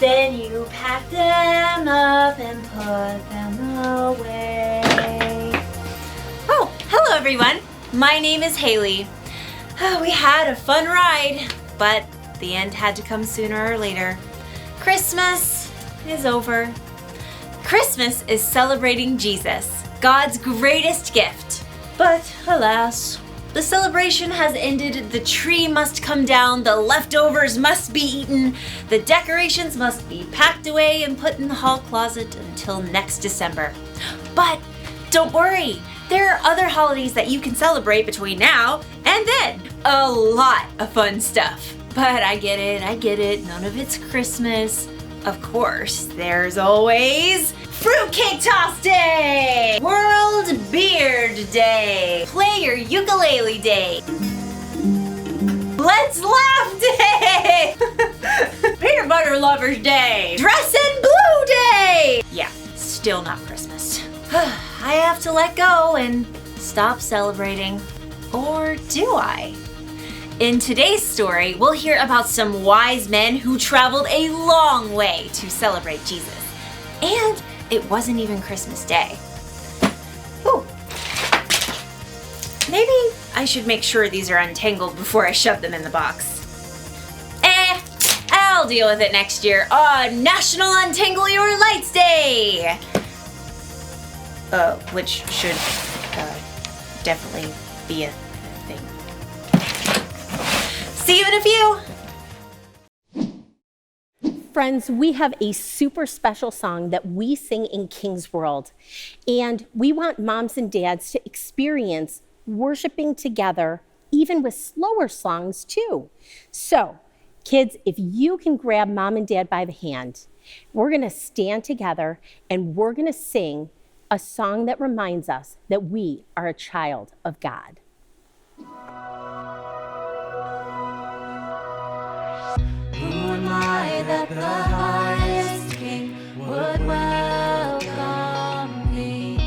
Then you pack them up and put them away. Oh, hello everyone. My name is Haley. We had a fun ride, but the end had to come sooner or later. Christmas is over. Christmas is celebrating Jesus, God's greatest gift. But alas, the celebration has ended. The tree must come down, the leftovers must be eaten, the decorations must be packed away and put in the hall closet until next December. But don't worry, there are other holidays that you can celebrate between now and then. A lot of fun stuff. But I get it, none of it's Christmas. Of course, there's always Fruitcake Toss Day! World Beard Day! Play your ukulele day! Let's Laugh Day! Peanut Butter Lovers Day! Dress in Blue Day! Yeah, still not Christmas. I have to let go and stop celebrating. Or do I? In today's story, we'll hear about some wise men who traveled a long way to celebrate Jesus. And it wasn't even Christmas Day. Ooh. Maybe I should make sure these are untangled before I shove them in the box. I'll deal with it next year on National Untangle Your Lights Day! Which should definitely be a thing. See you in a few! Friends, we have a super special song that we sing in King's World, and we want moms and dads to experience worshiping together, even with slower songs too. So, kids, if you can grab mom and dad by the hand, we're gonna stand together and we're gonna sing a song that reminds us that we are a child of God. Who am I that the highest King would welcome me?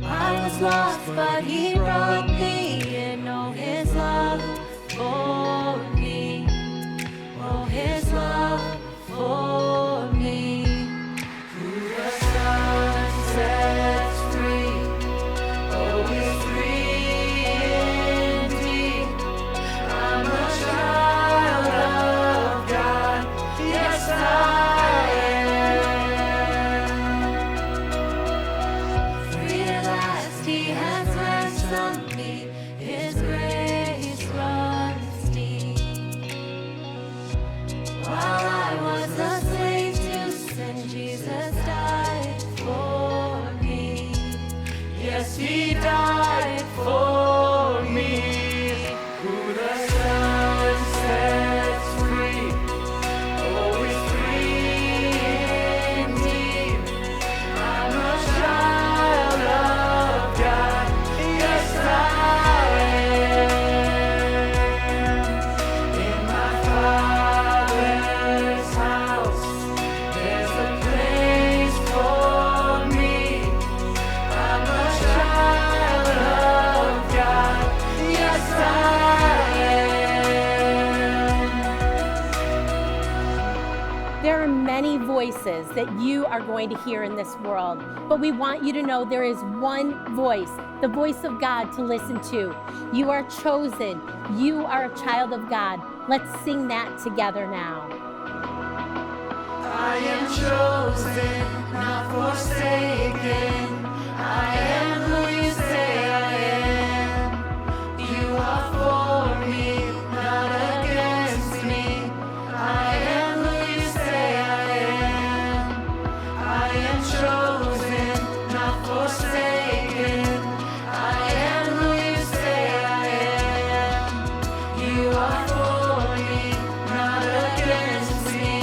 I was lost, but he brought me in. Oh, his love for me. Oh, his love for me. Who the Son sets free, oh, is free indeed. I'm a child of God, yes I am. Free at last, he has ransomed me, his grace runs deep. While I was a slave to sin, Jesus died for me. Yes, he died for me. Who the Son sets free, oh, is free indeed. I'm a child of God, yes I am. In my Father's house, there's a place for me. I'm a child of God, yes I am. There are many voices that you are going to hear in this world, but we want you to know there is one voice, the voice of God to listen to. You are chosen. You are a child of God. Let's sing that together now. I am chosen, not forsaken. I am who you say I am. You are for me, not against me. I am who you say I am. I am chosen, not forsaken. I am who you say I am. You are for me, not against me.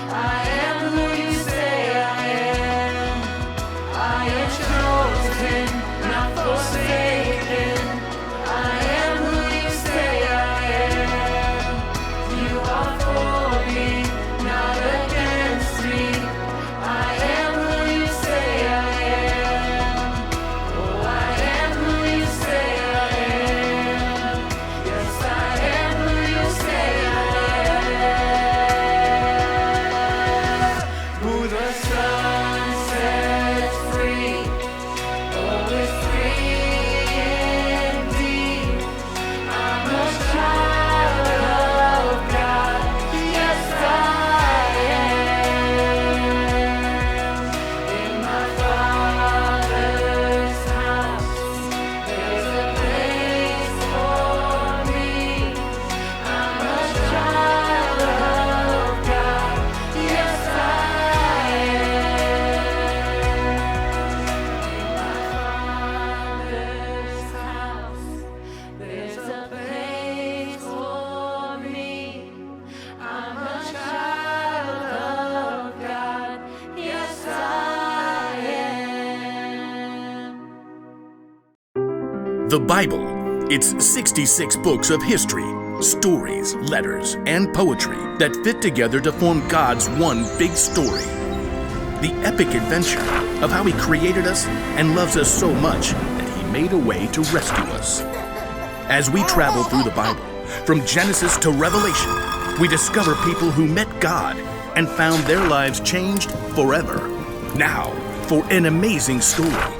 I am who you say I am. I am chosen. The Bible. It's 66 books of history, stories, letters, and poetry that fit together to form God's one big story. The epic adventure of how He created us and loves us so much that He made a way to rescue us. As we travel through the Bible, from Genesis to Revelation, we discover people who met God and found their lives changed forever. Now, for an amazing story,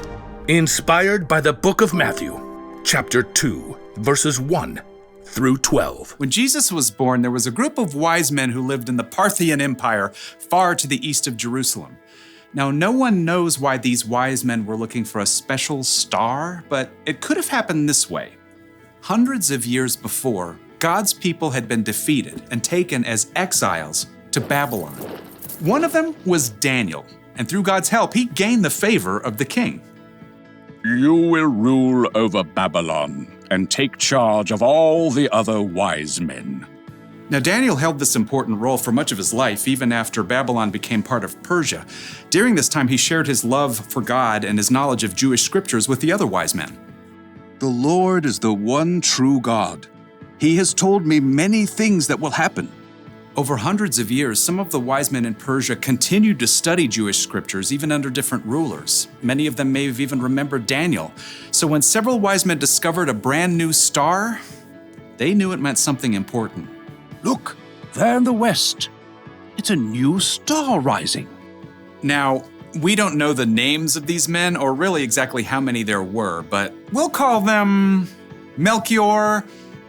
inspired by the book of Matthew, chapter 2, verses 1 through 12. When Jesus was born, there was a group of wise men who lived in the Parthian Empire, far to the east of Jerusalem. Now, no one knows why these wise men were looking for a special star, but it could have happened this way. Hundreds of years before, God's people had been defeated and taken as exiles to Babylon. One of them was Daniel, and through God's help, he gained the favor of the king. You will rule over Babylon and take charge of all the other wise men. Now, Daniel held this important role for much of his life, even after Babylon became part of Persia. During this time, he shared his love for God and his knowledge of Jewish scriptures with the other wise men. The Lord is the one true God. He has told me many things that will happen. Over hundreds of years, some of the wise men in Persia continued to study Jewish scriptures, even under different rulers. Many of them may have even remembered Daniel. So when several wise men discovered a brand new star, they knew it meant something important. Look, there in the west. It's a new star rising. Now, we don't know the names of these men or really exactly how many there were, but we'll call them Melchior,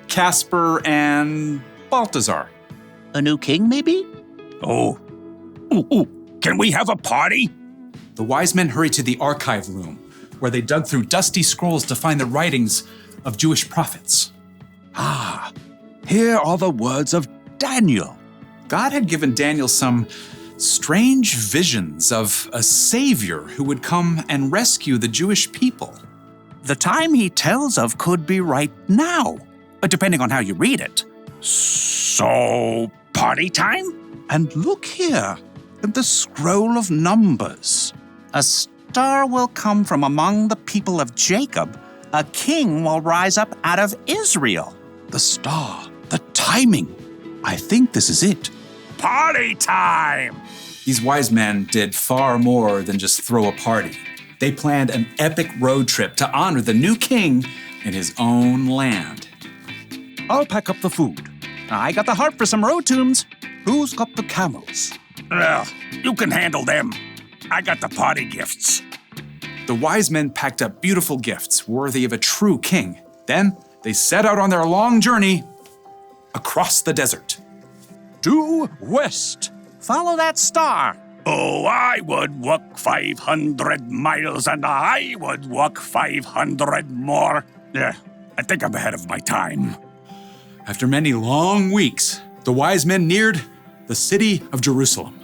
Casper, and Balthazar. A new king, maybe? Oh. Ooh, can we have a party? The wise men hurried to the archive room, where they dug through dusty scrolls to find the writings of Jewish prophets. Ah, here are the words of Daniel. God had given Daniel some strange visions of a savior who would come and rescue the Jewish people. The time he tells of could be right now, depending on how you read it. So, party time? And look here, in the scroll of Numbers. A star will come from among the people of Jacob. A king will rise up out of Israel. The star, the timing. I think this is it. Party time! These wise men did far more than just throw a party. They planned an epic road trip to honor the new king in his own land. I'll pack up the food. I got the heart for some road tunes. Who's got the camels? You can handle them. I got the party gifts. The wise men packed up beautiful gifts worthy of a true king. Then they set out on their long journey across the desert. Due west. Follow that star. Oh, I would walk 500 miles and I would walk 500 more. Yeah, I think I'm ahead of my time. After many long weeks, the wise men neared the city of Jerusalem.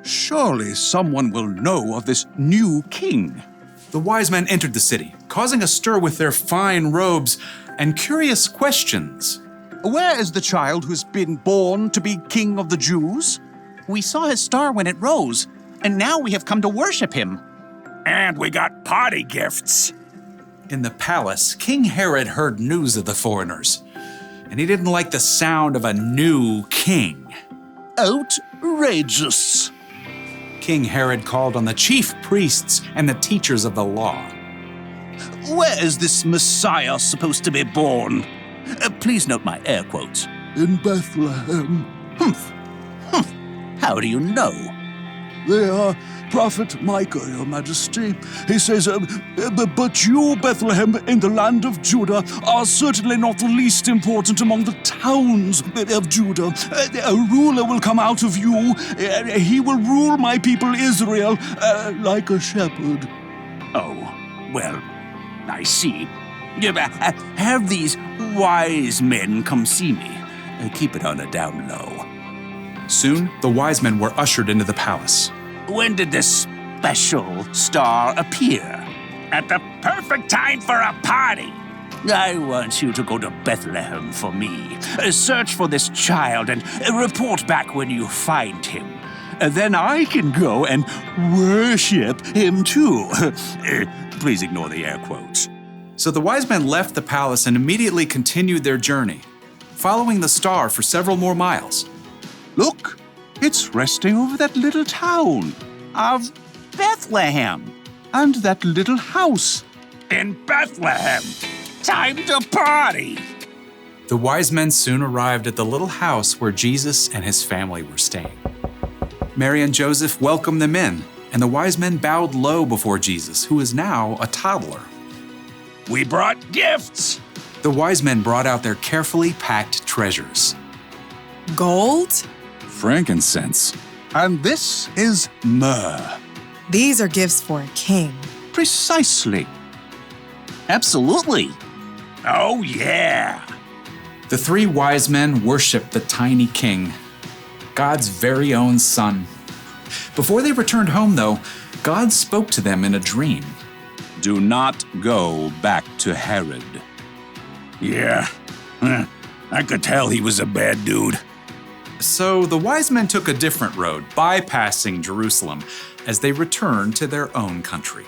Surely someone will know of this new king. The wise men entered the city, causing a stir with their fine robes and curious questions. Where is the child who's been born to be king of the Jews? We saw his star when it rose, and now we have come to worship him. And we got party gifts. In the palace, King Herod heard news of the foreigners, and he didn't like the sound of a new king. Outrageous. King Herod called on the chief priests and the teachers of the law. Where is this Messiah supposed to be born? Please note my air quotes. In Bethlehem. Humph. How do you know? They are Prophet Micah, Your Majesty. He says, but you, Bethlehem, in the land of Judah, are certainly not the least important among the towns of Judah. A ruler will come out of you. He will rule my people Israel like a shepherd. Oh, well, I see. Have these wise men come see me. Keep it on a down low. Soon, the wise men were ushered into the palace. When did this special star appear? At the perfect time for a party. I want you to go to Bethlehem for me. Search for this child and report back when you find him. Then I can go and worship him too. Please ignore the air quotes. So the wise men left the palace and immediately continued their journey, following the star for several more miles. Look, it's resting over that little town of Bethlehem and that little house in Bethlehem. Time to party! The wise men soon arrived at the little house where Jesus and his family were staying. Mary and Joseph welcomed them in, and the wise men bowed low before Jesus, who is now a toddler. We brought gifts! The wise men brought out their carefully packed treasures. Gold? Frankincense. And this is myrrh. These are gifts for a king. Precisely. Absolutely. Oh, yeah. The three wise men worshiped the tiny king, God's very own son. Before they returned home, though, God spoke to them in a dream. Do not go back to Herod. Yeah. I could tell he was a bad dude. So the wise men took a different road, bypassing Jerusalem, as they returned to their own country.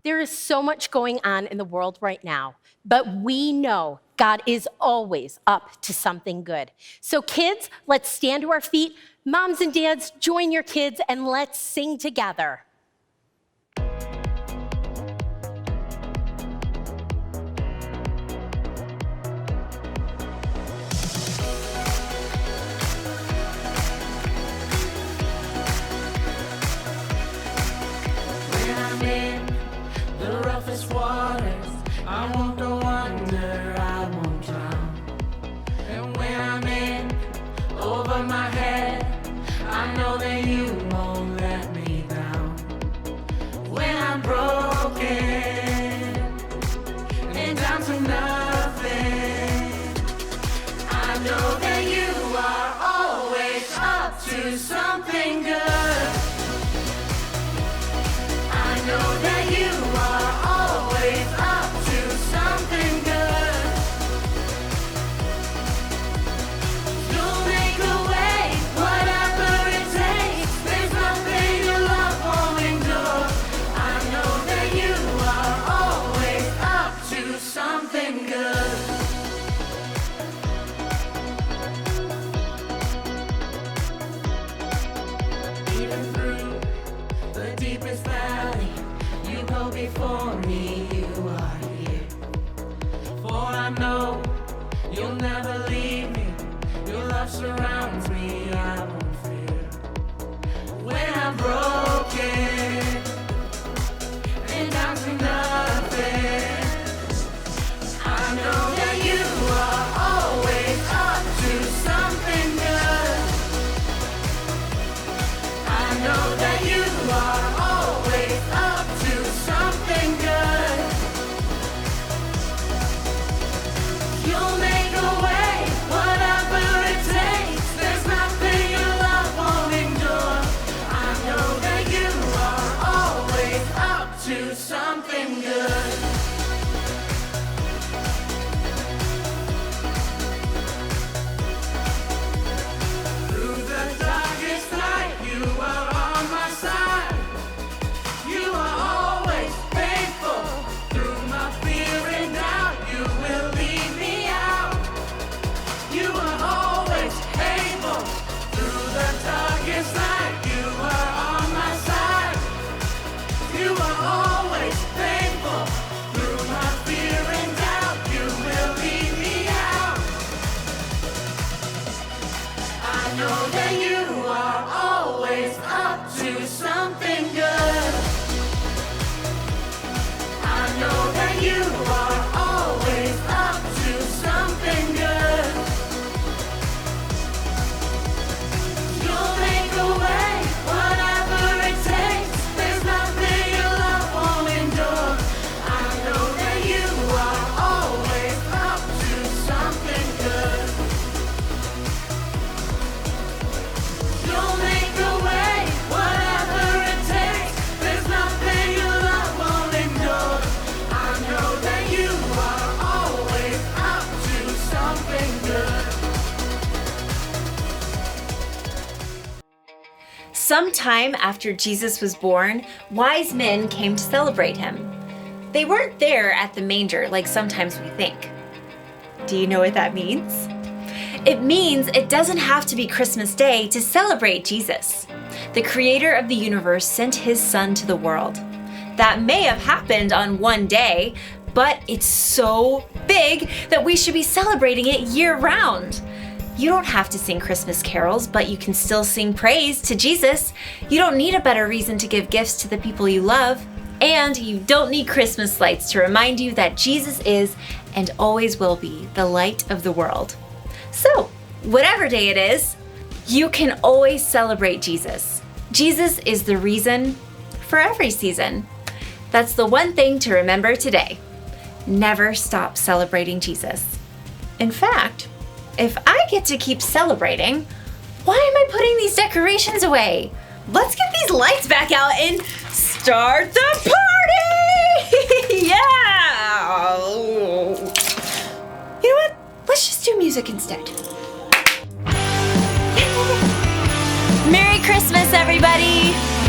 There is so much going on in the world right now, but we know God is always up to something good. So kids, let's stand to our feet. Moms and dads, join your kids and let's sing together. When I'm in the roughest waters, I won't go under, I won't drown. And when I'm in over my head, I know that you won't let me down. When I'm broken and down to nothing, I know that you are always up to something good. I know that you are always up to something good. You'll make a way, whatever it takes. There's nothing your love won't endure. I know that you are always up to something good. Even through the deepest valley, you go before me, you are here. For I know you'll never leave me, your love surrounds me, I won't fear. When I'm broken and down to nothing, I know that you are always up to something good. I know that you are always up to something good. You'll make a way, whatever it takes. There's nothing your love won't endure. I know that you are always up to something good. Through the darkest night, you are on my side. You are always faithful. Through my fear and doubt, you will lead me out. You are always able. Through the darkest night, you are on my side. You are always faithful. Through my fear and doubt, you will lead me out. I know that you are always up to something good. I know that you are always up to something good. You'll make a way, whatever it takes. There's nothing your love won't endure. I know that you are always up to something good. Sometime after Jesus was born, wise men came to celebrate him. They weren't there at the manger like sometimes we think. Do you know what that means? It means it doesn't have to be Christmas Day to celebrate Jesus. The creator of the universe sent his son to the world. That may have happened on one day, but it's so big that we should be celebrating it year-round. You don't have to sing Christmas carols, but you can still sing praise to Jesus. You don't need a better reason to give gifts to the people you love. And you don't need Christmas lights to remind you that Jesus is and always will be the light of the world. So, whatever day it is, you can always celebrate Jesus. Jesus is the reason for every season. That's the one thing to remember today. Never stop celebrating Jesus. In fact, if I get to keep celebrating, why am I putting these decorations away? Let's get these lights back out and start the party! Yeah! You know what? Let's just do music instead. Merry Christmas, everybody!